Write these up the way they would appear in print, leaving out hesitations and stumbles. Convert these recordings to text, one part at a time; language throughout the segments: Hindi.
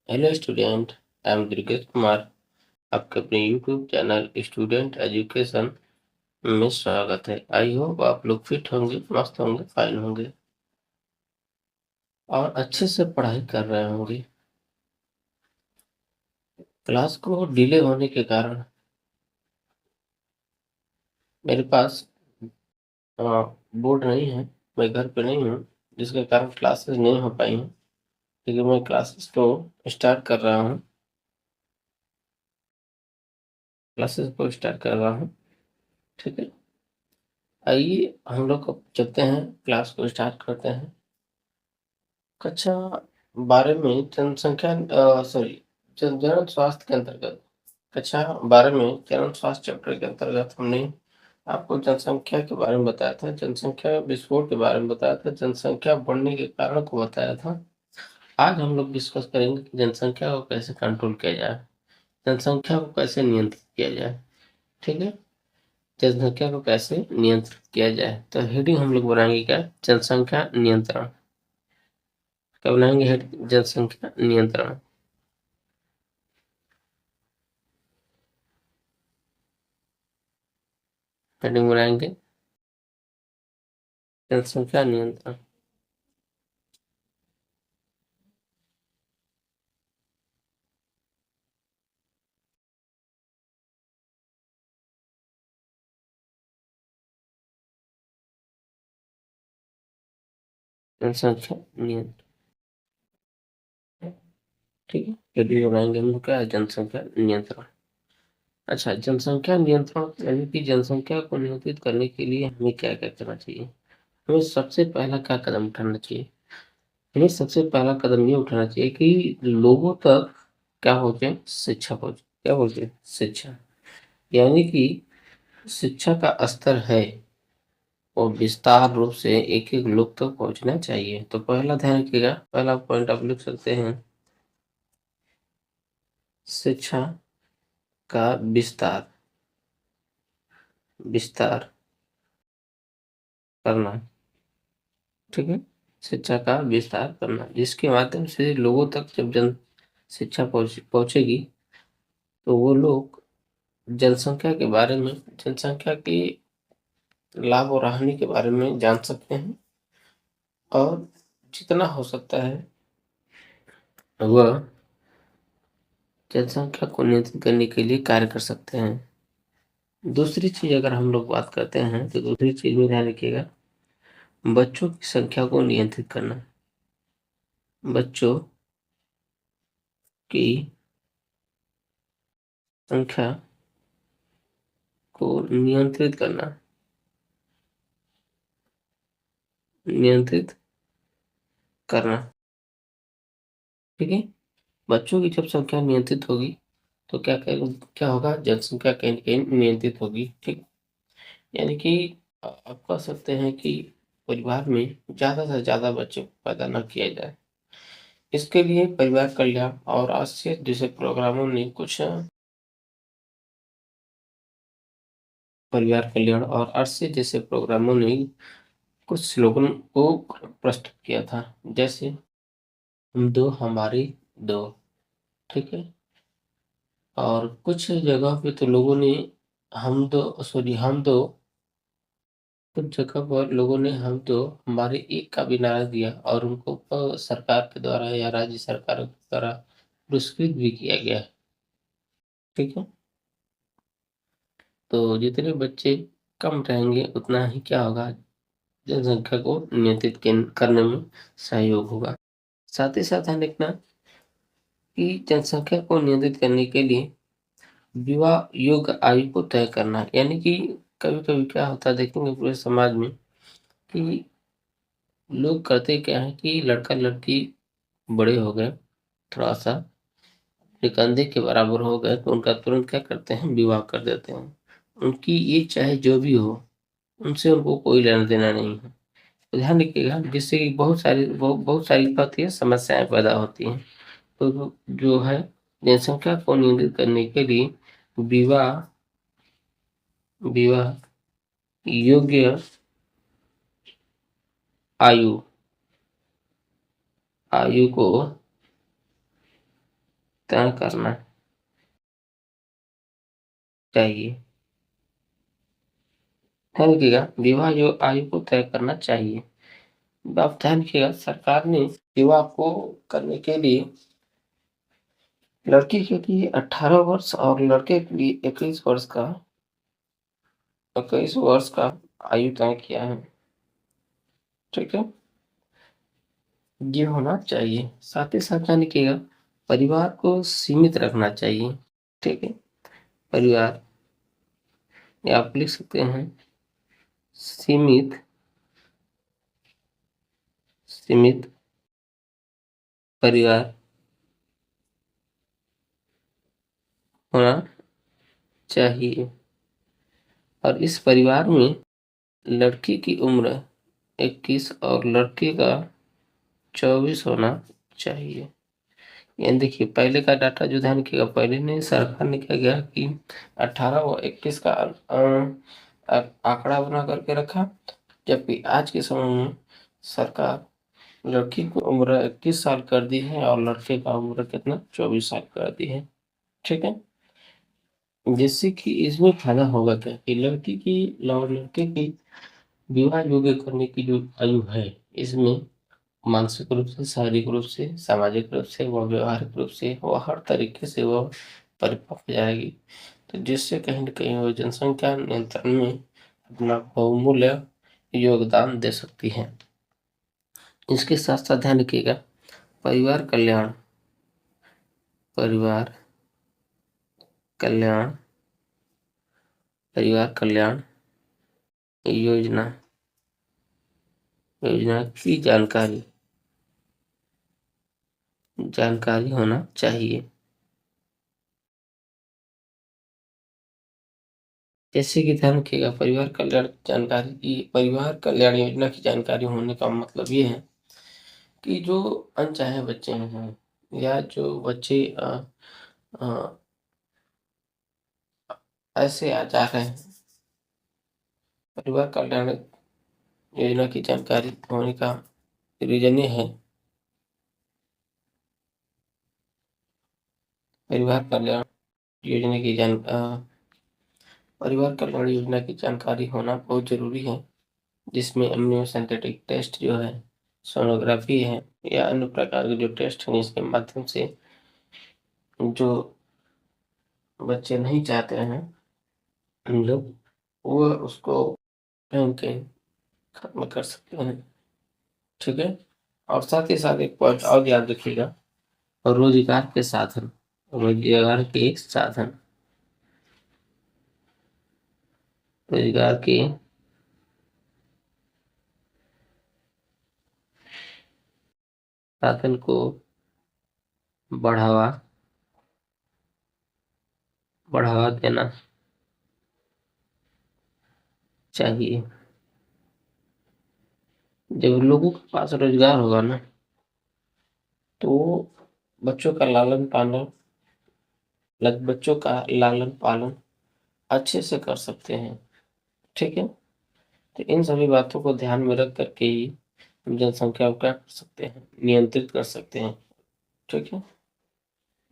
Hello student, I am Durgesh Kumar. आपके अपने यूट्यूब चैनल स्टूडेंट एजुकेशन में स्वागत है। आई होप आप लोग फिट होंगे, मस्त होंगे, फाइन होंगे और अच्छे से पढ़ाई कर रहे होंगे। क्लास को डिले होने के कारण मेरे पास बोर्ड नहीं है, मैं घर पे नहीं हूँ, जिसके कारण क्लासेस नहीं हो पाई हैं। लेकिन मैं क्लासेस को स्टार्ट कर रहा हूँ ठीक है। आइए हम लोग को चलते हैं, क्लास को स्टार्ट करते हैं। कक्षा 12 में जनरल स्वास्थ्य के अंतर्गत कक्षा 12 में जनरल स्वास्थ्य चैप्टर के अंतर्गत हमने आपको जनसंख्या के बारे में बताया था, जनसंख्या विस्फोट के बारे में बताया था, जनसंख्या बढ़ने के कारण को बताया था। आज हम लोग डिस्कस करेंगे कि जनसंख्या को कैसे कंट्रोल किया जाए, जनसंख्या को कैसे नियंत्रित किया जाए। ठीक है, जनसंख्या को कैसे नियंत्रित किया जाए। तो हेडिंग हम लोग बनाएंगे क्या, जनसंख्या नियंत्रण। क्या बनाएंगे, जनसंख्या नियंत्रण। हेडिंग बनाएंगे जनसंख्या नियंत्रण। जनसंख्या नियंत्रण, ठीक है। हेडिंग बनाएंगे हम लोग क्या है, जनसंख्या नियंत्रण। अच्छा, जनसंख्या नियंत्रण यानी कि जनसंख्या को नियंत्रित करने के लिए हमें क्या क्या करना चाहिए। हमें सबसे पहला क्या कदम उठाना चाहिए, हमें सबसे पहला कदम ये उठाना चाहिए कि लोगों तक क्या पहुंचे, शिक्षा पहुंचे। क्या पहुंचे, शिक्षा। यानी कि शिक्षा का स्तर है और विस्तार रूप से एक एक लोग तक पहुंचना चाहिए। तो पहला ध्यान रखिएगा, पहला पॉइंट आप लिख सकते हैं, शिक्षा का विस्तार विस्तार करना। ठीक है, शिक्षा का विस्तार करना, जिसके माध्यम से लोगों तक जब जन शिक्षा पहुंचेगी तो वो लोग जनसंख्या के बारे में, जनसंख्या के लाभ और हानि के बारे में जान सकते हैं और जितना हो सकता है वह जनसंख्या को नियंत्रित करने के लिए कार्य कर सकते हैं। दूसरी चीज अगर हम लोग बात करते हैं तो दूसरी चीज में ध्यान रखिएगा, बच्चों की संख्या को नियंत्रित करना। बच्चों की संख्या को नियंत्रित करना। ठीक है, बच्चों की जब संख्या नियंत्रित होगी तो क्या होगा, जनसंख्या कहीं न कहीं नियंत्रित होगी। ठीक, यानी कि आप कह सकते हैं कि परिवार में ज्यादा से ज्यादा बच्चे पैदा न किया जाए। इसके लिए परिवार कल्याण और आश्चर्य जैसे प्रोग्रामों ने कुछ परिवार कल्याण और आश्चर्य जैसे प्रोग्रामों ने कुछ स्लोगन को प्रस्तुत किया था, जैसे हम दो हमारी दो। ठीक है, और कुछ जगह पे तो लोगों ने हम दो, कुछ जगह पर लोगों ने हम दो हमारे एक का भी नारा दिया और उनको सरकार के द्वारा या राज्य सरकार के द्वारा पुरस्कृत भी किया गया। ठीक है, तो जितने बच्चे कम रहेंगे उतना ही क्या होगा, जनसंख्या को नियंत्रित करने में सहयोग होगा। साथ ही साथ है देखना कि जनसंख्या को नियंत्रित करने के लिए विवाह योग्य आयु को तय करना। यानी कि कभी कभी क्या होता है, देखेंगे पूरे समाज में कि लोग करते क्या है कि लड़का लड़की बड़े हो गए, थोड़ा सा अपने कंधे के बराबर हो गए तो उनका तुरंत क्या करते हैं, विवाह कर देते हैं। उनकी ये चाहे जो भी हो, उनसे उनको कोई लेना देना नहीं है। तो ध्यान रखिएगा, जिससे कि बहुत सारी क्या होती है, समस्याएं पैदा होती हैं। तो जो है, जनसंख्या को नियंत्रित करने के लिए विवाह विवाह योग्य आयु आयु को तय करना चाहिए। ध्यान रखिएगा, विवाह जो आयु को तय करना चाहिए। आप ध्यान रखिएगा, सरकार ने विवाह को करने के लिए लड़की के लिए 18 वर्ष और लड़के के लिए 21 वर्ष का आयु तय किया है। ठीक है, ये होना चाहिए। साथ ही साथ ध्यान रखिएगा, परिवार को सीमित रखना चाहिए। ठीक है, परिवार, या आप लिख सकते हैं सीमित, सीमित परिवार होना चाहिए। और इस परिवार में लड़की की उम्र 21 और लड़के का 24 होना चाहिए। यानी देखिए, पहले का डाटा जो ध्यान रखिएगा, पहले ने सरकार ने क्या किया कि 18 व 21 का आंकड़ा बना करके रखा, जबकि आज के समय में सरकार लड़की की उम्र 21 साल कर दी है और लड़के का उम्र कितना 24 साल कर दी है। ठीक है, जिससे कि इसमें फायदा होगा क्या कि लड़की की और लड़के की विवाह योग्य करने की जो आयु है, इसमें मानसिक रूप से, शारीरिक रूप से, सामाजिक रूप से व व्यवहारिक रूप से वह हर तरीके से वह परिपक्व हो जाएगी। तो जिससे कहीं न कहीं वो जनसंख्या नियंत्रण में अपना बहुमूल्य योगदान दे सकती है। इसके साथ साथ ध्यान रखिएगा, परिवार कल्याण, परिवार कल्याण, परिवार कल्याण योजना, योजना की जानकारी, जानकारी होना चाहिए। जैसे कि ध्यान रखिएगा, परिवार कल्याण जानकारी की, परिवार कल्याण योजना की जानकारी होने का मतलब ये है कि जो अनचाहे बच्चे हैं या जो बच्चे अ, ऐसे आ जा रहे हैं, परिवार कल्याण योजना की जानकारी होने का रीजन ये है, परिवार कल्याण योजना की परिवार कल्याण योजना की जानकारी होना बहुत जरूरी है, जिसमें एमनियो सिंथेटिक टेस्ट जो है, सोनोग्राफी है या अन्य प्रकार के जो टेस्ट हैं, इसके माध्यम से जो बच्चे नहीं चाहते हैं हम लोग, वो उसको कहीं न कहीं खत्म कर सकते हैं। ठीक है, और साथ ही साथ एक पॉइंट और याद रखिएगा, रोजगार के साधन, रोजगार के साधन, रोजगार के साधन को बढ़ावा बढ़ावा देना चाहिए। जब लोगों के पास रोजगार होगा ना, तो बच्चों का लालन पालन, बच्चों का लालन पालन अच्छे से कर सकते हैं। ठीक है, तो इन सभी बातों को ध्यान में रख करके ही हम जनसंख्या को क्या कर सकते हैं, नियंत्रित कर सकते हैं। ठीक है,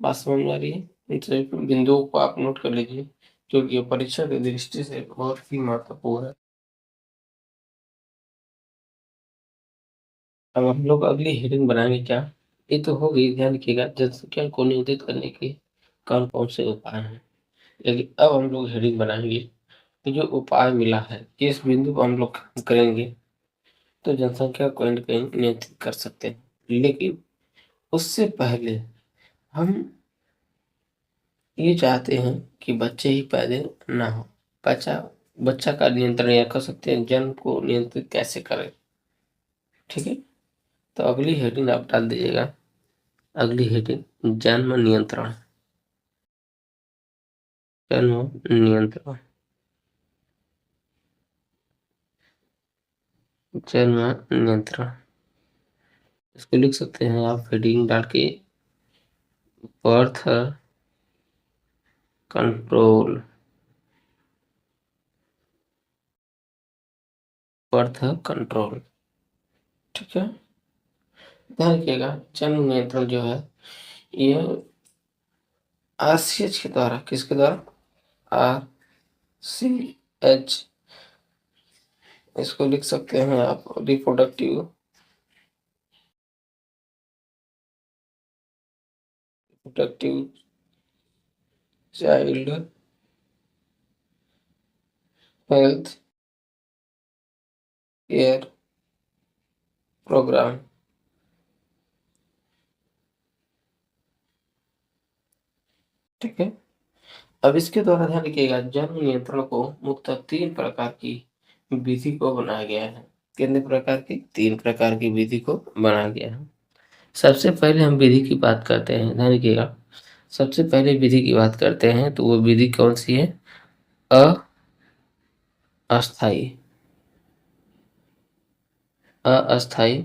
बात समझ में आ रही है? इन सभी बिंदुओं को आप नोट कर लीजिए, क्योंकि ये परीक्षा की दृष्टि से बहुत ही महत्वपूर्ण है। अब हम लोग अगली हेडिंग बनाएंगे क्या? ये तो हो गई, ध्यान रखिएगा, जनसंख्या को नियंत्रित करने के कौन कौन से उपाय हैं। लेकिन अब हम लोग हेडिंग बनाएंगे कि जो उपाय मिला है, किस बिंदु पर हम लोग काम करेंगे तो जनसंख्या को कहीं न कहीं नियंत्रित कर सकते हैं। लेकिन उससे पहले हम ये चाहते हैं कि बच्चे ही पैदा ना हो। बच्चा बच्चा का नियंत्रण या कर सकते हैं, जन्म को नियंत्रित कैसे करें। ठीक है, तो अगली हेडिंग आप डाल दीजिएगा, अगली हेडिंग जन्म नियंत्रण, जन्म नियंत्रण, जन्म नियंत्रण, इसको लिख सकते हैं आप हेडिंग डाल के, बर्थ कंट्रोल, बर्थ कंट्रोल। ठीक है, ध्यान रखिएगा, जन्म नियंत्रण जो है, ये RCH के द्वारा, किसके द्वारा? RCH, इसको लिख सकते हैं आप reproductive productive child health care programme. ठीक है। अब इसके द्वारा ध्यान रखिएगा, जन्म नियंत्रण को मुख्यतः 3 प्रकार की विधि को बनाया गया है। कितने प्रकार की? 3 प्रकार की विधि को बनाया गया है। सबसे पहले हम विधि की बात करते हैं, ध्यान रखिएगा। सबसे पहले विधि की बात करते हैं तो वो विधि कौन सी है? अस्थाई, अस्थाई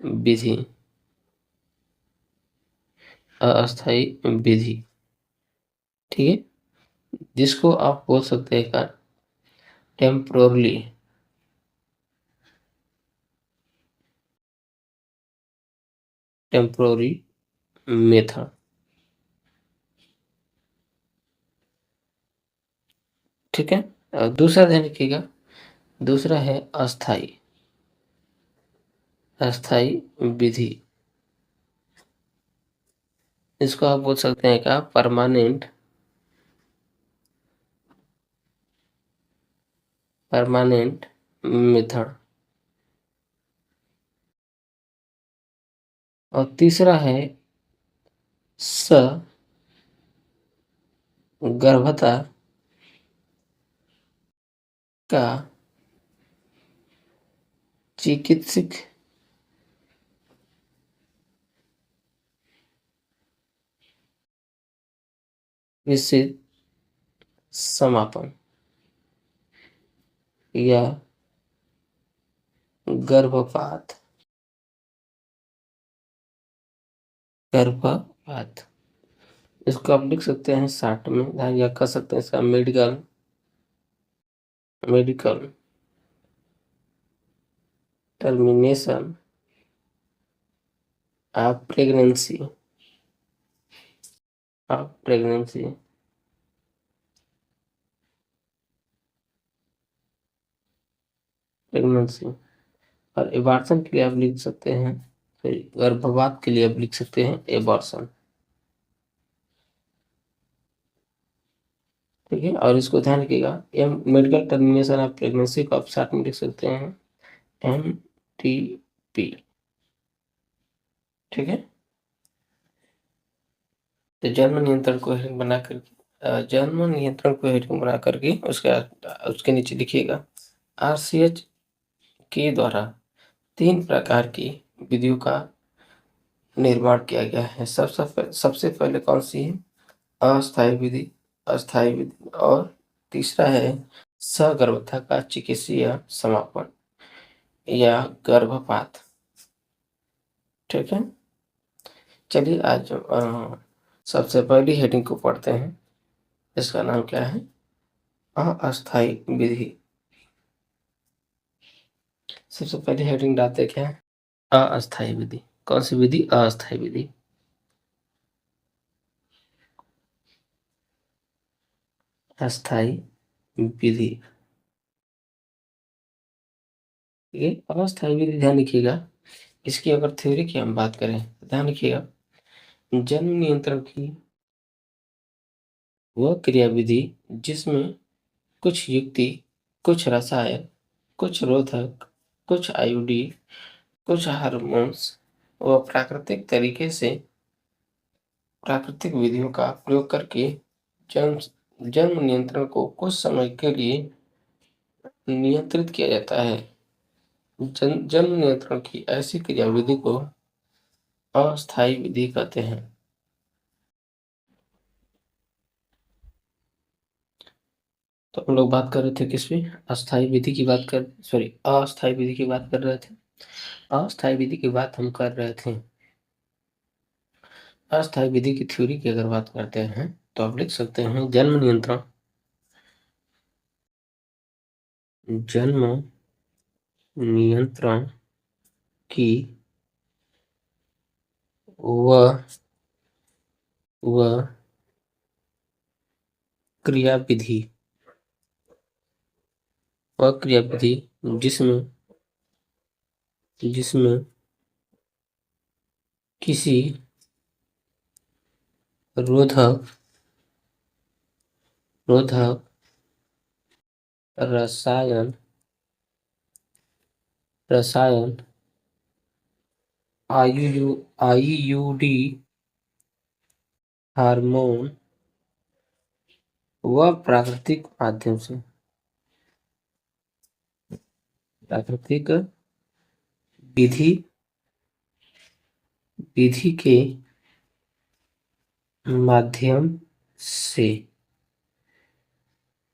विधि, अस्थाई विधि। ठीक है, जिसको आप बोल सकते हैं का टेम्पोरली, टेम्पोररी मेथड। ठीक है। और दूसरा ध्यान रखिएगा, दूसरा है अस्थाई, अस्थाई विधि। इसको आप बोल सकते हैं क्या? Permanent, permanent method. और तीसरा है सगर्भता का चिकित्सक विशिष्ट समापन या गर्भपात, गर्भपात। इसको आप लिख सकते हैं शॉर्ट में, या कर सकते हैं इसका medical, medical termination of pregnancy, of pregnancy. Pregnancy और एबॉर्शन के लिए आप लिख सकते हैं, गर्भपात के लिए आप लिख सकते हैं एबॉर्शन। ठीक है। और इसको ध्यान रखिएगा, M medical termination of pregnancy को आप शॉर्ट में लिख सकते हैं MTP। ठीक है। तो जन्म नियंत्रण को हेडिंग बना करके, जन्म नियंत्रण को हेडिंग बना करके उसके नीचे लिखिएगा, RCH के द्वारा 3 प्रकार की विधियों का निर्माण किया गया है। सबसे पहले कौन सी है? अस्थायी विधि, अस्थायी विधि। और तीसरा है सगर्भता का चिकित्सीय समापन या गर्भपात। ठीक है। चलिए आज सबसे पहली हेडिंग को पढ़ते हैं। इसका नाम क्या है? अस्थायी विधि। सबसे पहले हेडिंग डालते क्या है? अस्थायी विधि। कौन सी विधि? अस्थायी विधि। अस्थायी विधि। ठीक है। अस्थायी विधि, ध्यान रखिएगा, इसकी अगर थ्योरी की हम बात करें तो ध्यान रखिएगा, जन्म नियंत्रण की वह क्रिया विधि जिसमें कुछ युक्ति, कुछ रसायन, कुछ रोधक, कुछ आयुडी, कुछ हार्मोन्स व प्राकृतिक विधियों का प्रयोग करके जन्म जन्म नियंत्रण को कुछ समय के लिए नियंत्रित किया जाता है। जन्म नियंत्रण की ऐसी क्रियाविधि को अस्थायी विधि कहते हैं। तो हम लोग बात कर रहे थे किसमें? अस्थायी विधि की बात कर, सॉरी, अस्थायी विधि की बात कर रहे थे। अस्थायी विधि की बात हम कर रहे थे। अस्थायी विधि की थ्योरी की अगर बात करते हैं तो आप लिख सकते हैं, जन्म नियंत्रण की वह वह क्रियाविधि जिसमें किसी रोधक रसायन आईयूडी हार्मोन व प्राकृतिक विधि के माध्यम से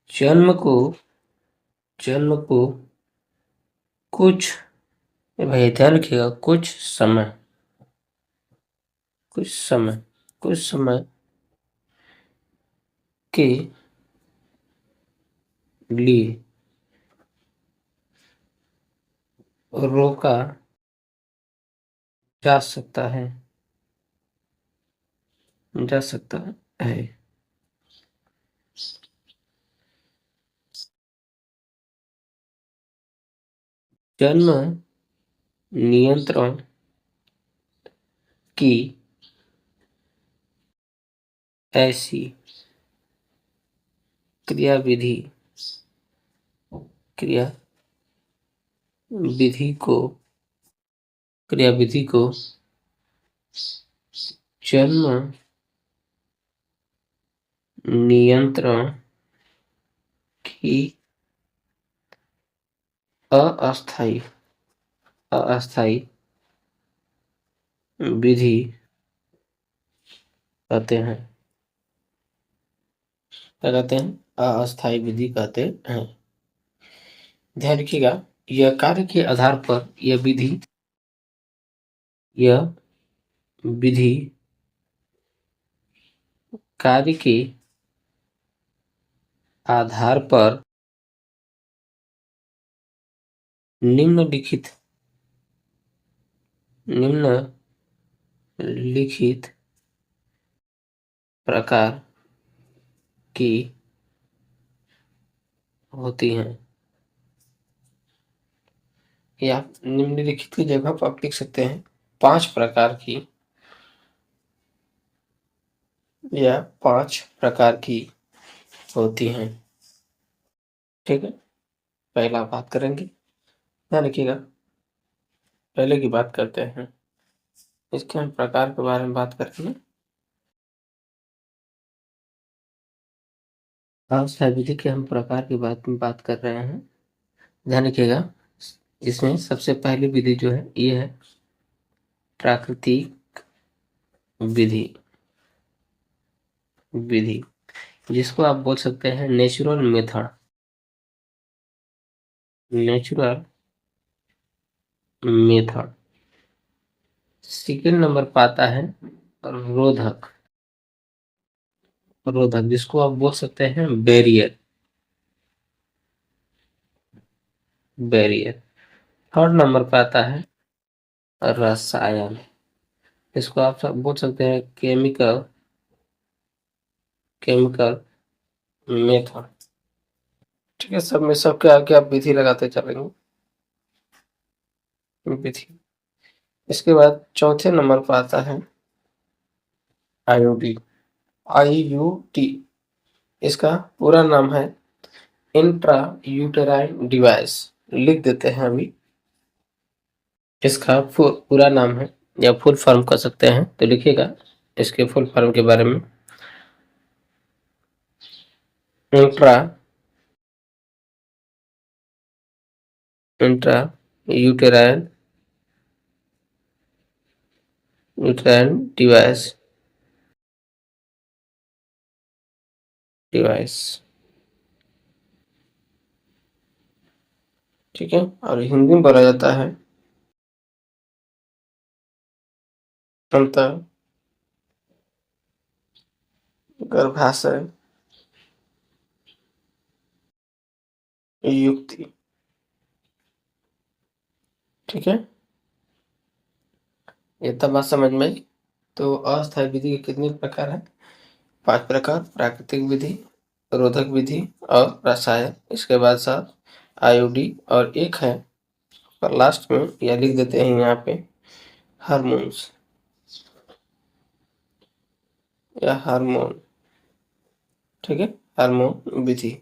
जन्म को कुछ भाई ध्यान रखिएगा, कुछ समय के लिए रोका जा सकता है जन्म नियंत्रण की ऐसी क्रियाविधि को जन्म नियंत्रण की अस्थायी विधि कहते हैं। क्या कहते हैं? अस्थायी विधि कहते हैं। ध्यान रखिएगा, यह कार्य के आधार पर यह विधि कार्य के आधार पर निम्नलिखित प्रकार की होती हैं। या निम्नलिखित की जगह पर आप लिख सकते हैं 5 प्रकार की, या 5 प्रकार की होती हैं। ठीक है, पहला बात करेंगे, ध्यान रखिएगा, पहले की बात करते हैं, इसके हम प्रकार के बारे में बात करेंगे। अस्थायी विधि के हम प्रकार की बात कर रहे हैं। ध्यान रखिएगा, इसमें सबसे पहली विधि जो है ये है प्राकृतिक विधि, जिसको आप बोल सकते हैं नेचुरल मेथड। सेकेंड नंबर पर आता है रोधक, जिसको आप बोल सकते हैं बैरियर। थर्ड नंबर पर आता है रसायन, इसको आप सब बोल सकते हैं केमिकल मेथड। ठीक है, सब में सबके आगे आप विधि लगाते चलेंगे, विधि। इसके बाद चौथे नंबर पर आता है आईयूटी। इसका पूरा नाम है इंट्रा यूटेराइन डिवाइस। लिख देते हैं अभी, इसका पूरा नाम है या फुल फॉर्म कर सकते हैं, तो लिखिएगा इसके फुल फॉर्म के बारे में। Intra uterine device. ठीक है, और हिंदी में बोला जाता है अंतर गर्भाशय युक्ति। ठीक है, ये तब बात समझ में आई। तो अस्थायी विधि के कितने प्रकार हैं? 5 प्रकार: प्राकृतिक विधि, रोधक विधि और रसायन। इसके बाद साथ आईओडी और एक है पर लास्ट में यह लिख देते हैं यहाँ पे हार्मोन्स या हार्मोन। ठीक है, हार्मोन विधि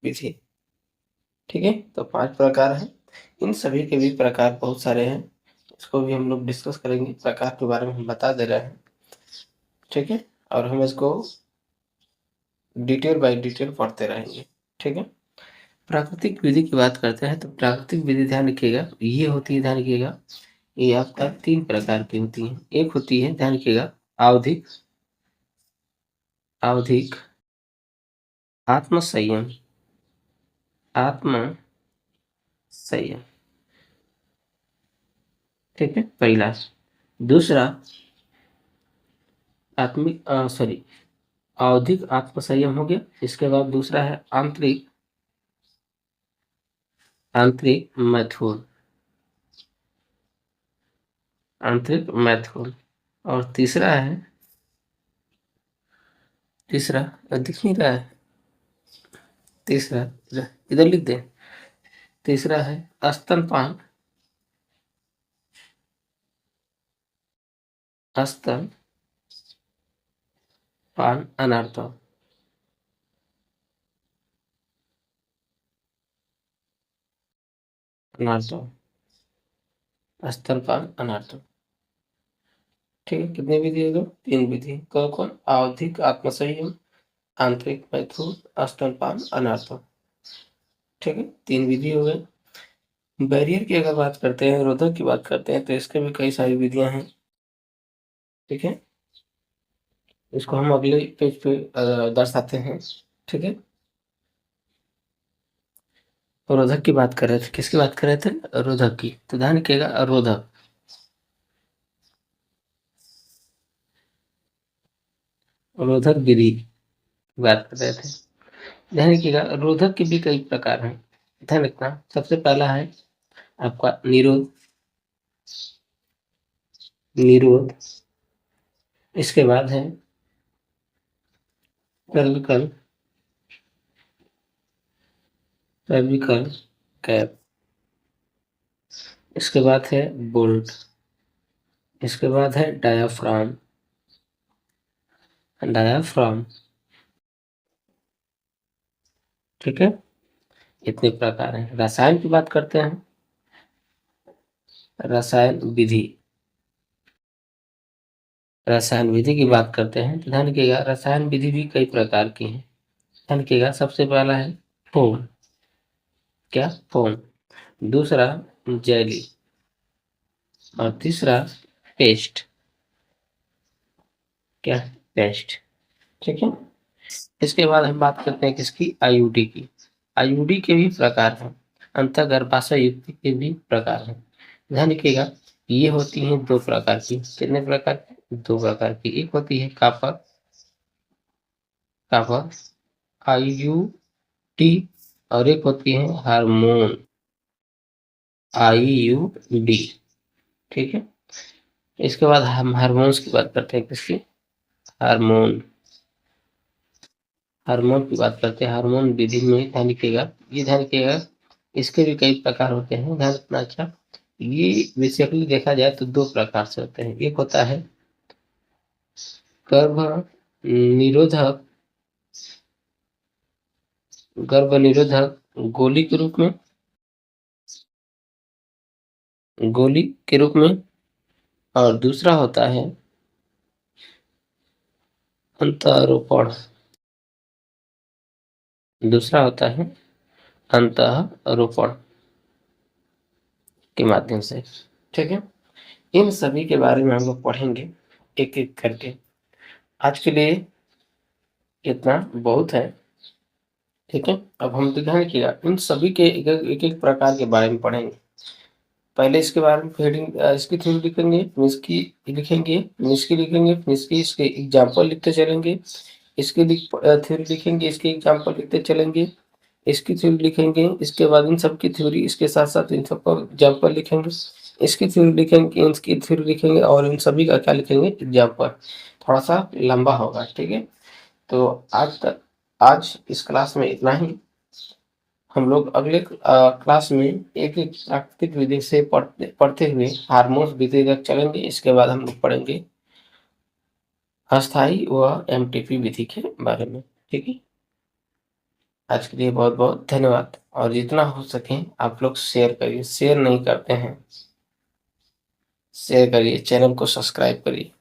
विधि। ठीक है, तो 5 प्रकार हैं। इन सभी के भी प्रकार बहुत सारे हैं, इसको भी हम लोग डिस्कस करेंगे। प्रकार के बारे में हम बता दे रहे हैं। ठीक है, और हम इसको डिटेल बाय डिटेल पढ़ते रहेंगे। ठीक है, प्राकृतिक विधि की बात करते हैं तो प्राकृतिक विधि ध्यान रखिएगा ये होती है, ध्यान रखिएगा ये आपका 3 प्रकार की होती है। एक होती है, ध्यान रखिएगा, आवधिक आवधिक आत्म संयम आत्म संयम। ठीक है, पहला। दूसरा आवधिक आत्म संयम हो गया। इसके बाद दूसरा है आंतरिक मैथुन और तीसरा दिख नहीं रहा है, तीसरा इधर लिख दे। तीसरा है स्तनपान अनर्थक। स्तनपान अनर्थक। ठीक है, कितनी विधि है? 3 विधि। कौन कौन? आवधिक आत्मसंयम, आंतरिक मैथुन, स्तनपान अनर्थक। ठीक है, 3 विधि हो गए। बैरियर की अगर बात करते हैं, रोधक की बात करते हैं, तो इसके भी कई सारी विधियां हैं। ठीक है, इसको हम अगले पेज पे दर्शाते हैं। ठीक है, रोधक की बात कर रहे थे, किसकी बात कर रहे थे? रोधक की। तो ध्यान रखिएगा, रोधक विधि की बात कर रहे थे। ध्यान रखिएगा, रोधक के भी कई प्रकार हैं, ध्यान रखना। सबसे पहला है आपका निरोध। इसके बाद है सर्विकल कैप। इसके बाद है बोल्ट। इसके बाद है डायाफ्राम। ठीक है, इतने प्रकार हैं। रसायन की बात करते हैं, रसायन विधि की बात करते हैं तो ध्यान रखिएगा, रसायन विधि भी कई प्रकार की है। ध्यान रखिएगा, सबसे पहला है फोम। क्या? फोम। दूसरा जेली और तीसरा पेस्ट। क्या? पेस्ट। ठीक है, इसके बाद हम बात करते हैं किसकी? आईयूडी की। आईयूडी के भी प्रकार हैं, अंतःगर्भाशय युक्ति के भी प्रकार हैं। ध्यान रखिएगा, ये होती हैं 2 प्रकार की। कितने प्रकार की? 2 प्रकार की। एक होती है कापर आईयूटी और एक होती है हार्मोन आईयूडी। ठीक है, इसके बाद हम हार्मोन्स की बात करते हैं, किसकी? हार्मोन की बात करते हैं। हार्मोन विधि में ध्यान रखिएगा, ये ध्यान रखिएगा, इसके भी कई प्रकार होते हैं, ध्यान रखना। अच्छा, ये बेसिकली देखा जाए तो 2 प्रकार से होते हैं। एक होता है गर्भ निरोधक गोली के रूप में और दूसरा होता है अंतःरोपण। अंतःरोपण के माध्यम से। ठीक है, इन सभी के बारे में हम लोग पढ़ेंगे एक एक करके। आज के लिए इतना बहुत है। ठीक है, अब हम ध्यान रखिएगा, इन सभी के एक एक प्रकार के बारे में पढ़ेंगे। पहले इसके बारे में हेडिंग, इसकी थ्योरी लिखेंगे, फिर इसकी लिखेंगे, फिर इसकी लिखेंगे, फिर इसके एग्जाम्पल लिखते चलेंगे। इसकी थ्योरी लिखेंगे, इसके एग्जाम्पल लिखते चलेंगे। इसकी थ्योरी लिखेंगे, इसके बाद इन सब की थ्योरी, इसके साथ साथ इन सबका एग्जाम्पल लिखेंगे। इसकी थ्योरी लिखेंगे, इसकी थ्योरी लिखेंगे और इन सभी का क्या लिखेंगे एग्जाम पर। थोड़ा सा लंबा होगा, ठीक है। तो आज इस क्लास में इतना ही। हम लोग अगले क्लास में एक एक प्राकृतिक विधि से पढ़ते हुए हार्मोन्स विधि तक चलेंगे। इसके बाद हम लोग पढ़ेंगे अस्थाई व एमटीपी विधि के बारे में, ठीक है। आज के लिए बहुत बहुत धन्यवाद, और जितना हो सके आप लोग शेयर करिए, शेयर नहीं करते हैं, शेयर करिए, चैनल को सब्सक्राइब करिए।